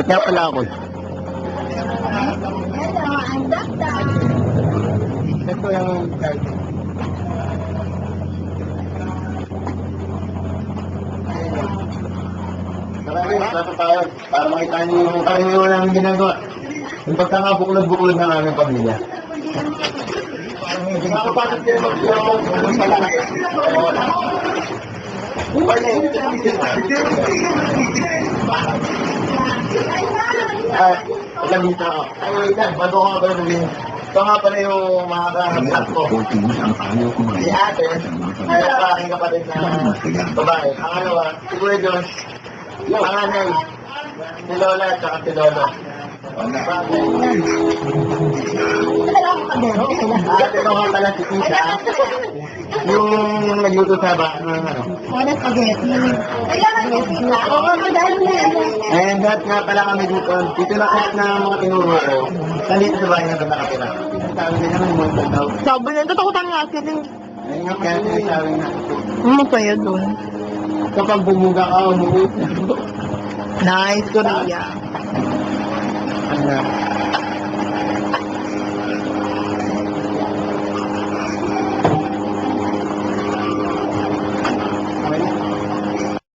Ba't nga pala ako? Hello, I'm Doctor. Ito yung card. Maraming nasa tayo para makita niyo yung karaniwan namin ginagawa. Yung pagkakabuklod-buklod ng aming pamilya. Nakapasok kayo mag-buklod sa laki. Ilang dito ako. Ay, wait lang. Bago ko nga pala sabihin. Ito nga pala yung mga kahamsak ko. Si ate, ang aking kapatid na babae. Ang alawa, si Kuya Josh. Ang anay, si Lola at saka si Lolo. Ate ko nga pala si Tita. Yung nagluto sa ba, ano? Wala spaghetti. Kailangan yung pizza. Oo, madami na yan. And that nga pala kami dito. Dito na kahit na mga tinuro ko. Nandito sa bahay na ito nakatira. Sabi din naman yung mga tao. Sabi na, tatakutan nga sila. Ayun nga kaya sinasabi na. Masaya doon. Kapag bumuga ka, umuwi. Nice, Korea. Ano?